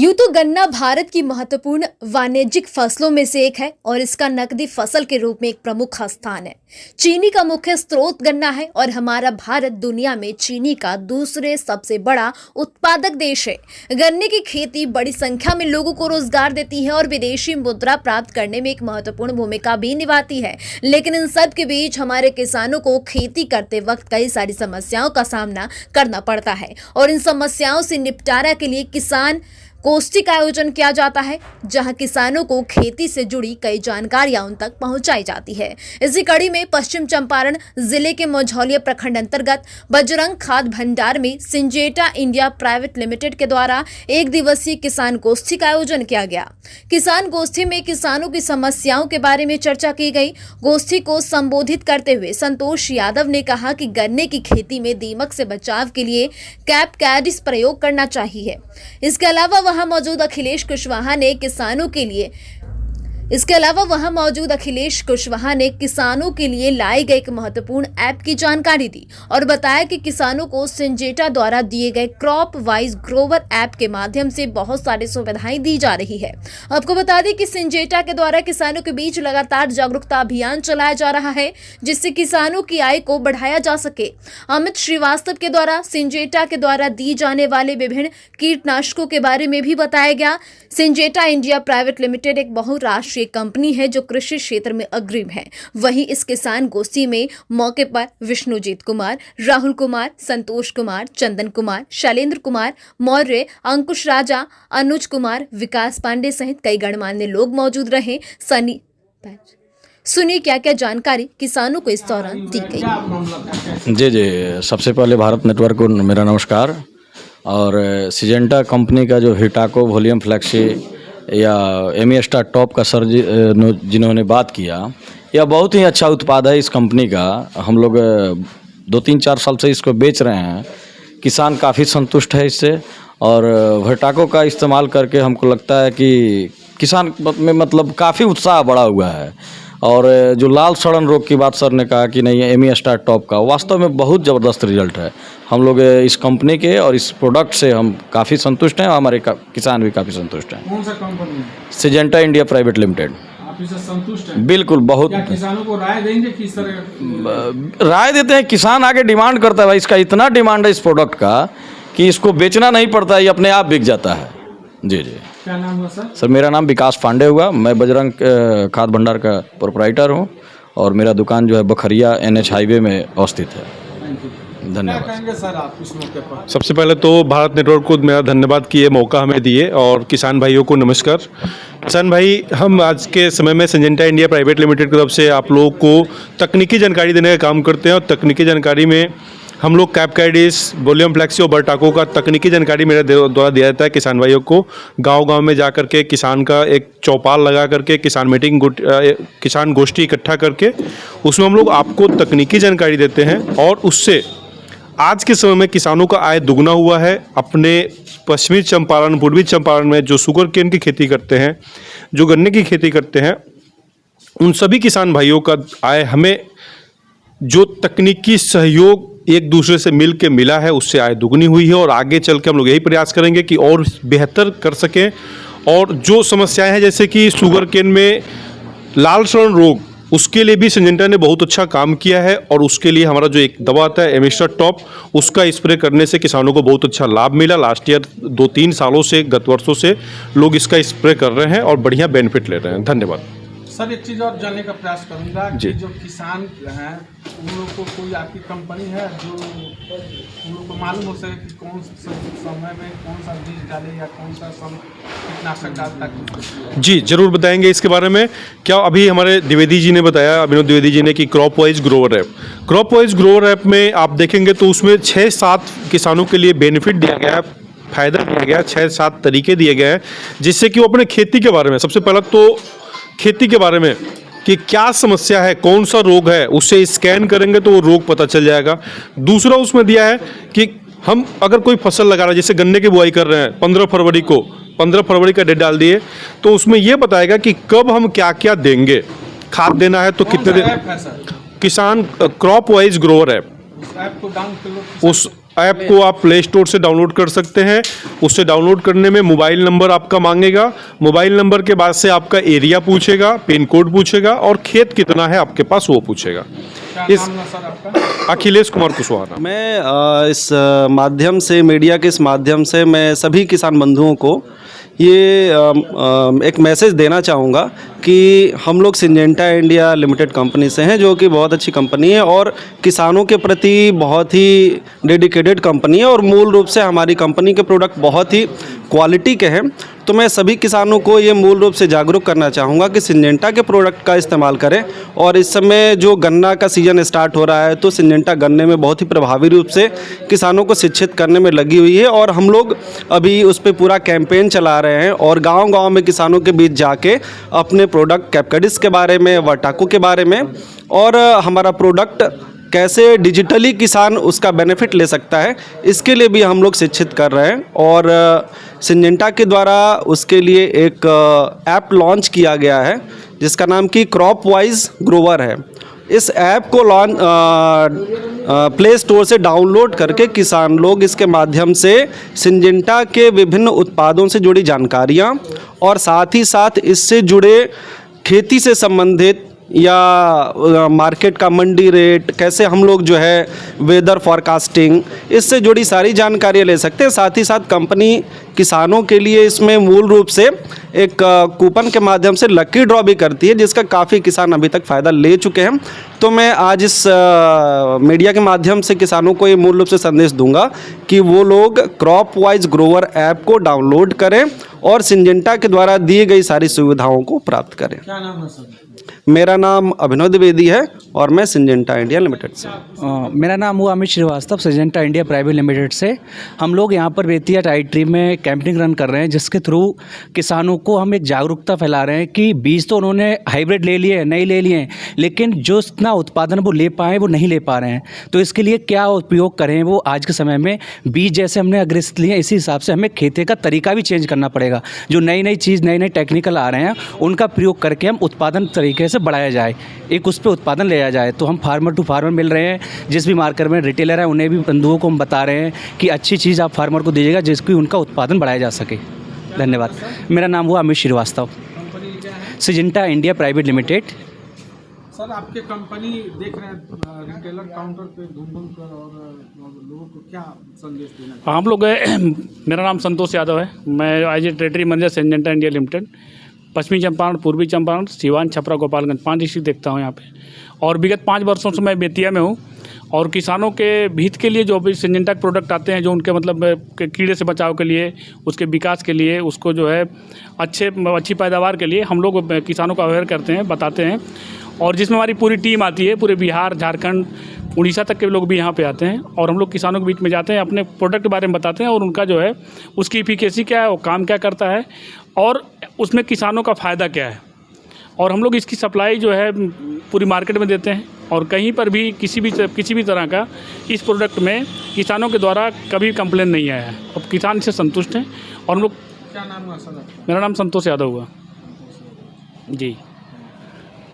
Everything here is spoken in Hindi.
यूं तो गन्ना भारत की महत्वपूर्ण वाणिज्यिक फसलों में से एक है और इसका नकदी फसल के रूप में एक प्रमुख स्थान है। चीनी का मुख्य स्रोत गन्ना है और हमारा भारत दुनिया में चीनी का दूसरे सबसे बड़ा उत्पादक देश है। गन्ने की खेती बड़ी संख्या में लोगों को रोजगार देती है और विदेशी मुद्रा प्राप्त करने में एक महत्वपूर्ण भूमिका भी निभाती है। लेकिन इन सब के बीच हमारे किसानों को खेती करते वक्त कई सारी समस्याओं का सामना करना पड़ता है और इन समस्याओं से निपटारा के लिए किसान गोष्ठी का आयोजन किया जाता है, जहां किसानों को खेती से जुड़ी कई जानकारियां उन तक पहुंचाई जाती है। इसी कड़ी में पश्चिम चंपारण जिले के मझौलिया प्रखंड अंतर्गत बजरंग खाद भंडार में सिंजेंटा इंडिया प्राइवेट लिमिटेड के द्वारा एक दिवसीय किसान गोष्ठी का आयोजन किया गया। किसान गोष्ठी में किसानों की समस्याओं के बारे में चर्चा की गई। गोष्ठी को संबोधित करते हुए संतोष यादव ने कहा कि गन्ने की खेती में दीमक से बचाव के लिए कैप कैडिस प्रयोग करना चाहिए। इसके अलावा वहां मौजूद अखिलेश कुशवाहा ने किसानों के लिए लाए गए एक महत्वपूर्ण ऐप की जानकारी दी और बताया कि किसानों को सिंजेंटा द्वारा दिए गए क्रॉप वाइज ग्रोवर ऐप के माध्यम से बहुत सारी सुविधाएं दी जा रही है। आपको बता दें कि सिंजेंटा के द्वारा किसानों के बीच लगातार जागरूकता अभियान चलाया जा रहा है, जिससे किसानों की आय को बढ़ाया जा सके। अमित श्रीवास्तव के द्वारा सिंजेंटा के द्वारा दी जाने वाले विभिन्न कीटनाशकों के बारे में भी बताया गया। सिंजेंटा इंडिया प्राइवेट लिमिटेड एक बहुराष्ट्रीय कंपनी है जो कृषि क्षेत्र में अग्रिम है। वहीं इस किसान गोष्ठी में मौके पर विष्णुजीत कुमार, राहुल कुमार, संतोष कुमार, चंदन कुमार, शैलेंद्र कुमार मौर्य, अंकुश राजा, अनुज कुमार, विकास पांडे सहित कई गणमान्य लोग मौजूद रहे। सुनिए क्या क्या जानकारी किसानों को इस दौरान दी गई। जी, सबसे पहले भारत नेटवर्क को मेरा नमस्कार। और सिंजेंटा कंपनी का जो हिटाको वॉल्यूम फ्लैक्सी या एमी स्टार टॉप का सर जिन्होंने बात किया, यह बहुत ही अच्छा उत्पाद है इस कंपनी का। हम लोग 2-3-4 साल से इसको बेच रहे हैं। किसान काफ़ी संतुष्ट है इससे और हिटाको का इस्तेमाल करके हमको लगता है कि किसान में मतलब काफ़ी उत्साह बढ़ा हुआ है। और जो लाल सड़न रोग की बात सर ने कहा कि नहीं, एमी स्टार टॉप का वास्तव में बहुत ज़बरदस्त रिजल्ट है। हम लोग इस कंपनी के और इस प्रोडक्ट से हम काफ़ी संतुष्ट हैं और हमारे किसान भी काफ़ी संतुष्ट हैं। कौन सा कंपनी है? Syngenta India private limited. आप इससे संतुष्ट हैं? बिल्कुल। बहुत। क्या किसानों को राय देंगे कि इस तरह राय देते हैं? किसान आगे डिमांड करता है भाई, इसका इतना डिमांड है इस प्रोडक्ट का कि इसको बेचना नहीं पड़ता, ये अपने आप बिक जाता है। जी। क्या नाम हुआ सर? सर मेरा नाम विकास पांडे हुआ। मैं बजरंग खाद भंडार का प्रोपराइटर हूँ और मेरा दुकान जो है बखरिया NH हाईवे में अवस्थित है। धन्यवाद। क्या कहेंगे सर आप इस मौके पर? सबसे पहले तो भारत नेटवर्क को मेरा धन्यवाद कि ये मौका हमें दिए और किसान भाइयों को नमस्कार। किसान भाई, हम आज के समय में सिंजेंटा इंडिया प्राइवेट लिमिटेड की तरफ से आप लोगों को तकनीकी जानकारी देने का काम करते हैं और तकनीकी जानकारी में हम लोग कैप कैडिस, वॉल्यूम फ्लैक्सी और बरटाको का तकनीकी जानकारी मेरे द्वारा दिया जाता है किसान भाइयों को। गांव-गांव में जा करके किसान का एक चौपाल लगा करके किसान गोष्ठी इकट्ठा करके उसमें हम लोग आपको तकनीकी जानकारी देते हैं और उससे आज के समय में किसानों का आय दुगना हुआ है। अपने पश्चिमी चंपारण, पूर्वी चंपारण में जो शुगर केन की खेती करते हैं, जो गन्ने की खेती करते हैं, उन सभी किसान भाइयों का आय हमें जो तकनीकी सहयोग एक दूसरे से मिल के मिला है उससे आय दुगनी हुई है और आगे चल के हम लोग यही प्रयास करेंगे कि और बेहतर कर सकें। और जो समस्याएं हैं जैसे कि शुगर केन में लाल सड़न रोग, उसके लिए भी सिंजेंटा ने बहुत अच्छा काम किया है और उसके लिए हमारा जो एक दवा आता है एमी स्टार टॉप, उसका स्प्रे करने से किसानों को बहुत अच्छा लाभ मिला। लास्ट ईयर 2-3 सालों से, गत वर्षों से लोग इसका स्प्रे कर रहे हैं और बढ़िया बेनिफिट ले रहे हैं। धन्यवाद सर। एक चीज़ और जानने का प्रयास करूंगा कि जो किसान हैं उन लोग को कोई आपकी कंपनी है जो उन लोग को मालूम हो सके कि कौन सा समय में कौन सा बीज डाले या कौन सा कीटनाशक डालता है? जी, जरूर बताएंगे इसके बारे में। क्या अभी हमारे द्विवेदी जी ने बताया, विनोद द्विवेदी जी ने, कि क्रॉप वाइज ग्रोवर ऐप में आप देखेंगे तो उसमें 6-7 किसानों के लिए बेनिफिट दिया गया है, फायदा दिया गया है, 6-7 तरीके दिए गए हैं जिससे कि वो अपने खेती के बारे में, सबसे पहला तो खेती के बारे में कि क्या समस्या है, कौन सा रोग है, उससे स्कैन करेंगे तो वो रोग पता चल जाएगा। दूसरा उसमें दिया है कि हम अगर कोई फसल लगा रहे हैं, जैसे गन्ने की बुआई कर रहे हैं 15 फरवरी का डेट डाल दिए, तो उसमें ये बताएगा कि कब हम क्या क्या देंगे, खाद देना है तो कितने दिन। किसान crop wise Grover app, app को डाउनलोड ऐप को आप प्ले स्टोर से डाउनलोड कर सकते हैं। उससे डाउनलोड करने में मोबाइल नंबर आपका मांगेगा। मोबाइल नंबर के बाद से आपका एरिया पूछेगा, पिन कोड पूछेगा और खेत कितना है आपके पास वो पूछेगा। क्या इस नाम है सर आपका? अखिलेश कुमार कुशवाहा। मैं इस माध्यम से, मीडिया के इस माध्यम से मैं सभी किसान बंधुओं को ये एक मैसेज देना चाहूँगा कि हम लोग सिंजेंटा इंडिया लिमिटेड कंपनी से हैं, जो कि बहुत अच्छी कंपनी है और किसानों के प्रति बहुत ही डेडिकेटेड कंपनी है और मूल रूप से हमारी कंपनी के प्रोडक्ट बहुत ही क्वालिटी के हैं। तो मैं सभी किसानों को ये मूल रूप से जागरूक करना चाहूँगा कि सिंजेंटा के प्रोडक्ट का इस्तेमाल करें। और इस समय जो गन्ना का सीज़न स्टार्ट हो रहा है तो सिंजेंटा गन्ने में बहुत ही प्रभावी रूप से किसानों को शिक्षित करने में लगी हुई है और हम लोग अभी उस पर पूरा कैंपेन चला रहे हैं और गांव-गांव में किसानों के बीच जाके अपने प्रोडक्ट कैपकडिस के बारे में, वर्टाको के बारे में और हमारा प्रोडक्ट कैसे डिजिटली किसान उसका बेनिफिट ले सकता है, इसके लिए भी हम लोग शिक्षित कर रहे हैं। और सिंजेंटा के द्वारा उसके लिए एक ऐप लॉन्च किया गया है जिसका नाम कि क्रॉप वाइज ग्रोवर है। इस ऐप को प्ले स्टोर से डाउनलोड करके किसान लोग इसके माध्यम से सिंजेंटा के विभिन्न उत्पादों से जुड़ी जानकारियाँ और साथ ही साथ इससे जुड़े खेती से संबंधित या मार्केट का मंडी रेट, कैसे हम लोग जो है वेदर फॉरकास्टिंग, इससे जुड़ी सारी जानकारियाँ ले सकते हैं। साथ ही साथ कंपनी किसानों के लिए इसमें मूल रूप से एक कूपन के माध्यम से लकी ड्रॉ भी करती है, जिसका काफ़ी किसान अभी तक फ़ायदा ले चुके हैं। तो मैं आज इस मीडिया के माध्यम से किसानों को ये मूल रूप से संदेश दूंगा कि वो लोग क्रॉप वाइज ग्रोवर ऐप को डाउनलोड करें और सिंजेंटा के द्वारा दी गई सारी सुविधाओं को प्राप्त करें। क्या नाम है सर? मेरा नाम अभिनव द्विवेदी है और मैं सिंजेंटा इंडिया लिमिटेड से। मेरा नाम हुआ Amit Shrivastava, Syngenta India private limited से। हम लोग यहाँ पर बेतिया टाइट ट्री में कैंपिंग रन कर रहे हैं, जिसके थ्रू किसानों को हम एक जागरूकता फैला रहे हैं कि बीज तो उन्होंने हाइब्रिड ले लिए, नहीं ले लिए, लेकिन जो इतना उत्पादन वो ले पाए वो नहीं ले पा रहे हैं। तो इसके लिए क्या उपयोग करें, वो आज के समय में बीज जैसे हमने अग्रस्त लिए, इसी हिसाब से हमें खेती का तरीका भी चेंज करना पड़ेगा। जो नई नई चीज़, नए नए टेक्निकल आ रहे हैं, उनका प्रयोग करके हम उत्पादन तरीके से बढ़ाया जाए, एक उस पर उत्पादन लिया जाए। तो हम फार्मर टू फार्मर मिल रहे हैं, जिस भी मार्केट में रिटेलर है उन्हें भी बंधुओं को हम बता रहे हैं कि अच्छी चीज़ आप फार्मर को दीजिएगा जिसकी उनका उत्पादन बढ़ाया जा सके। धन्यवाद। मेरा नाम हुआ अमित श्रीवास्तव, कंपनी क्या है? Syngenta India private limited. Sir आपके कंपनी देख रहे हैं रिटेलर काउंटर पे घूम कर और लोगों को क्या संदेश देना? हम लोग मेरा नाम संतोष यादव है। मैं as a territory manager Syngenta India limited, पश्चिमी चंपारण, पूर्वी चंपारण, सिवान, छपरा, गोपालगंज 5 डिस्ट्रिक्ट देखता हूँ यहाँ पे। और विगत 5 वर्षों से मैं बेतिया में हूँ और किसानों के हित के लिए जो भी सिंजेंटा के प्रोडक्ट आते हैं, जो उनके मतलब कीड़े से बचाव के लिए, उसके विकास के लिए, उसको जो है अच्छी पैदावार के लिए हम लोग किसानों को अवेयर करते हैं, बताते हैं। और जिसमें हमारी पूरी टीम आती है, पूरे बिहार, झारखंड, उड़ीसा तक के लोग भी यहाँ पे आते हैं और हम लोग किसानों के बीच में जाते हैं, अपने प्रोडक्ट के बारे में बताते हैं और उनका जो है उसकी इफिकेसी क्या है, वो काम क्या करता है और उसमें किसानों का फ़ायदा क्या है। और हम लोग इसकी सप्लाई जो है पूरी मार्केट में देते हैं और कहीं पर भी किसी भी तरह का इस प्रोडक्ट में किसानों के द्वारा कभी कंप्लेन नहीं आया है। अब किसान इससे संतुष्ट हैं और हम लोग। क्या नाम है सर? मेरा नाम संतोष यादव हुआ जी।